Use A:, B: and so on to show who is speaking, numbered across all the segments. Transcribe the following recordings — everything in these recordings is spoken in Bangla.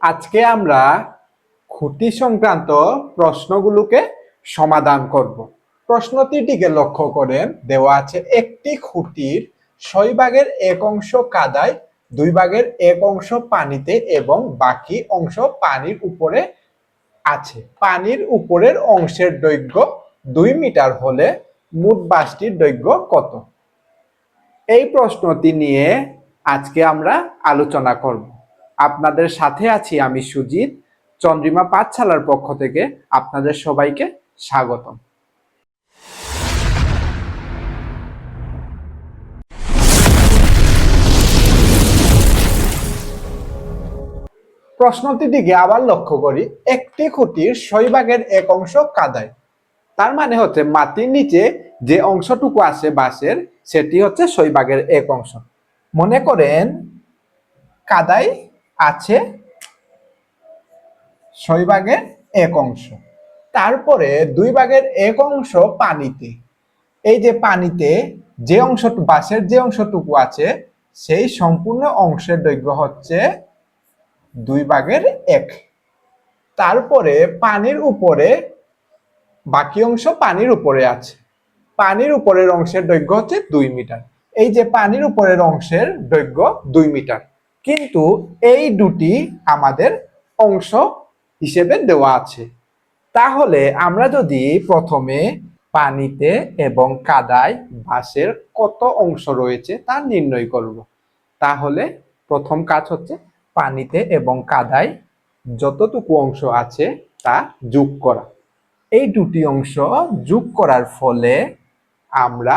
A: আজকে আমরা খুঁটি সংক্রান্ত প্রশ্নগুলোকে সমাধান করব। প্রশ্নটির দিকে লক্ষ্য করেন, দেওয়া আছে একটি খুঁটির 6 ভাগের 1 অংশ কাদায়, 2 ভাগের 1 অংশ পানিতে এবং বাকি অংশ পানির উপরে আছে। পানির উপরের অংশের দৈর্ঘ্য 2 মিটার হলে মোট বাঁশটির দৈর্ঘ্য কত? এই প্রশ্নটি নিয়ে আজকে আমরা আলোচনা করব। আপনাদের সাথে আছি আমি সুজিত, চন্দ্রিমা পাঠশালার পক্ষ থেকে আপনাদের সবাইকে স্বাগতম। প্রশ্নটির দিকে আবার লক্ষ্য করি, একটি খুঁটির 6 ভাগের 1 অংশ কাদায়। তার মানে হচ্ছে মাটির নিচে যে অংশটুকু আছে বাঁশের, সেটি হচ্ছে 6 ভাগের 1 অংশ। মনে করেন কাদায় আছে 6 ভাগের 1 অংশ, তারপরে 2 ভাগের 1 অংশ পানিতে। এই যে পানিতে যে অংশটুকু বাঁশের যে অংশটুকু আছে, সেই সম্পূর্ণ অংশের দৈর্ঘ্য হচ্ছে 2 ভাগের 1। তারপরে পানির উপরে বাকি অংশ পানির উপরে আছে, পানির উপরের অংশের দৈর্ঘ্য হচ্ছে 2 মিটার। এই যে পানির উপরের অংশের দৈর্ঘ্য 2 মিটার, কিন্তু এই দুটি আমাদের অংশ হিসেবে দেওয়া আছে। তাহলে আমরা যদি প্রথমে পানিতে এবং কাদায় বাঁশের কত অংশ রয়েছে তা নির্ণয় করব, তাহলে প্রথম কাজ হচ্ছে পানিতে এবং কাদায় যতটুকু অংশ আছে তা যোগ করা। এই দুটি অংশ যোগ করার ফলে আমরা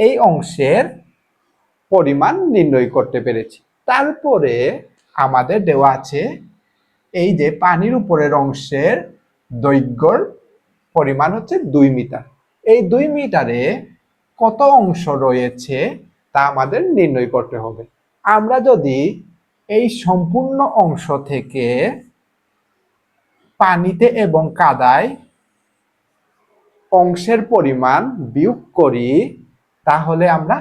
A: এই অংশের পরিমাণ নির্ণয় করতে পেরেছি। তারপরে আমাদের দেওয়া আছে এই যে পানির উপরের অংশের দৈর্ঘ্যর পরিমাণ হচ্ছে 2 মিটার। এই 2 মিটারে কত অংশ রয়েছে তা আমাদের নির্ণয় করতে হবে। আমরা যদি এই সম্পূর্ণ অংশ থেকে পানিতে এবং কাদায় অংশের পরিমাণ বিয়োগ করি, তাহলে আমরা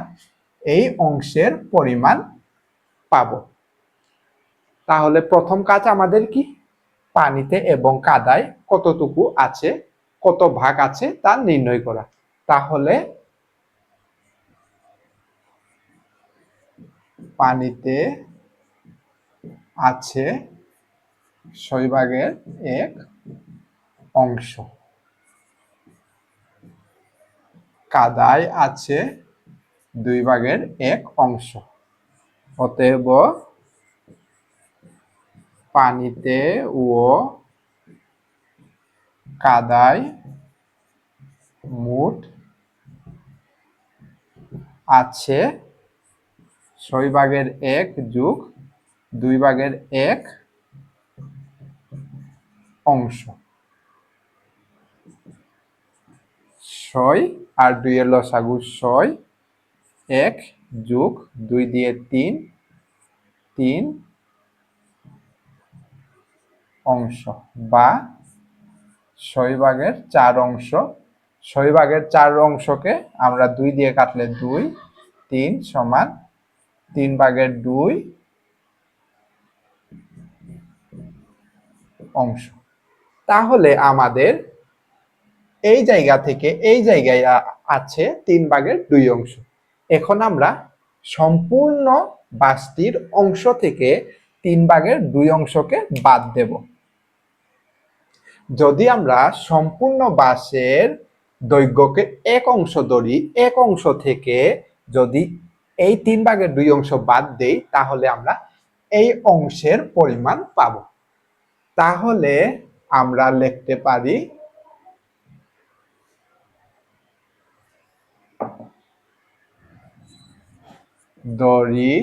A: এই অংশের পরিমাণ পাব। তাহলে প্রথম কাজ আমাদের কি? পানিতে এবং কাদায় কতটুকু আছে, কত ভাগ আছে তা নির্ণয় করা। তাহলে পানিতে আছে 6 ভাগের 1 অংশ, কাদায় আছে 2 ভাগের 1 অংশ। অতএব পানিতে ও কাদায় মোট আছে 6 ভাগের 1 যোগ 2 ভাগের 1 অংশ। 6 আর 2 এর লসাগু 6, 1 যোগ 2 দিয়ে 3, 3 অংশ বা 6 ভাগের 4 অংশ। 6 ভাগের 4 অংশকে আমরা 2 দিয়ে কাটলে 2, 3 সমান 3 ভাগের 2 অংশ। তাহলে আমাদের এই জায়গা থেকে এই জায়গায় আছে 3 ভাগের 2 অংশ। এখন আমরা সম্পূর্ণ বাঁশটির অংশ থেকে 3 ভাগের 2 অংশকে বাদ দেব। যদি আমরা সম্পূর্ণ বাঁশের দৈর্ঘ্যকে 1 অংশ ধরি, 1 অংশ থেকে যদি এই 3 ভাগের 2 অংশ বাদ দেই, তাহলে আমরা এই অংশের পরিমাণ পাব। তাহলে আমরা লিখতে পারি দড়ি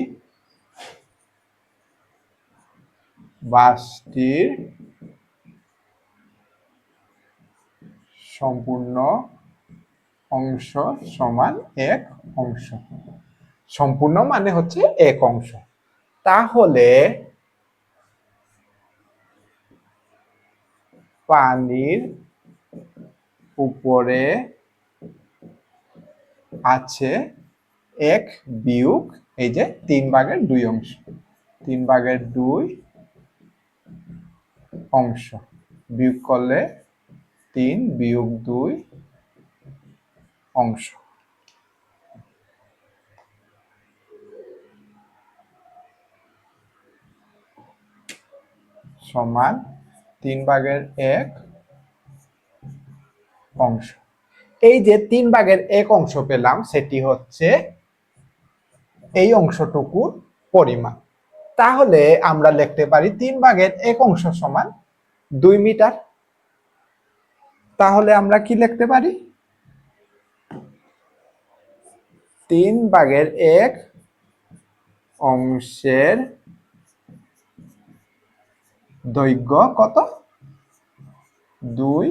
A: বাঁশটির সম্পূর্ণ অংশ সমান 1 অংশ। সম্পূর্ণ মানে হচ্ছে 1 অংশ। তাহলে পানির উপরে আছে 1 বিয়োগ এই যে 3 ভাগের 2 অংশ। 3 ভাগের 2 অংশ, বিয়োগ করলে 3 বিয়োগ 2 অংশ সমান 3/1 অংশ। এই যে 3/1 অংশ পেলাম সেটি হচ্ছে এই অংশটুকুর পরিমাণ। তাহলে আমরা লিখতে পারি 3/1 অংশ সমান 2 মিটার। তাহলে আমরা কি লিখতে পারি? 3/1 অংশের দৈর্ঘ্য কত? 2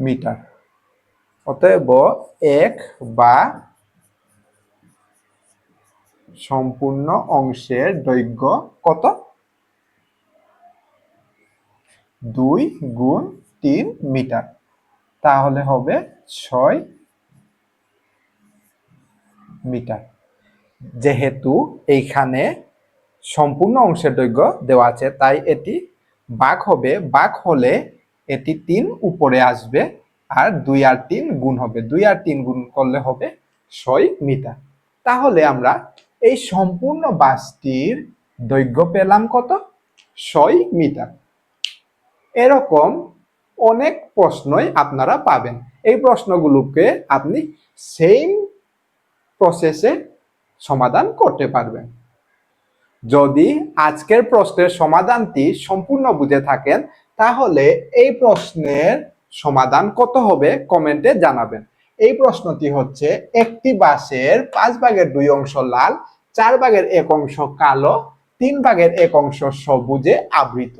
A: মিটার। অতএব 1 বা সম্পূর্ণ অংশের দৈর্ঘ্য কত? 2 গুণ 3 মিটার। তাহলে হবে 6 মিটার। যেহেতু এইখানে সম্পূর্ণ অংশের দৈর্ঘ্য দেওয়া আছে তাই এটি ভাগ হবে, ভাগ হলে এটি 3 উপরে আসবে আর 2 আর 3 গুণ হবে, 2 আর 3 গুণ করলে হবে 6 মিটার। তাহলে আমরা এই সম্পূর্ণ বাসটির দৈর্ঘ্য পেলাম কত? 6 মিটার। এরকম অনেক প্রশ্নই আপনারা পাবেন। এই প্রশ্নগুলোকে আপনি সেম প্রসেসে সমাধান করতে পারবেন। যদি আজকের প্রশ্নের সমাধানটি সম্পূর্ণ বুঝে থাকেন তাহলে এই প্রশ্নের সমাধান কত হবে কমেন্টে জানাবেন। এই প্রশ্নটি হচ্ছে একটি বাসের 5/2 অংশ লাল, 4/1 অংশ কালো, 3/1 অংশ সবুজে আবৃত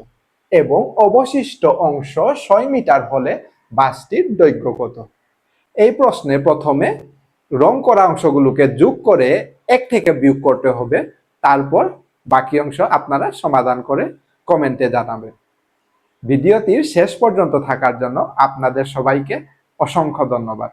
A: এবং অবশিষ্ট অংশ 6 মিটার হলে বাসটির দৈর্ঘ্য কত? এই প্রশ্নে প্রথমে রং করা অংশগুলোকে যোগ করে 1 থেকে বিয়োগ করতে হবে, তারপর বাকি অংশ আপনারা সমাধান করে কমেন্টে জানাবেন। ভিডিওটির শেষ পর্যন্ত থাকার জন্য আপনাদের সবাইকে অসংখ্য ধন্যবাদ।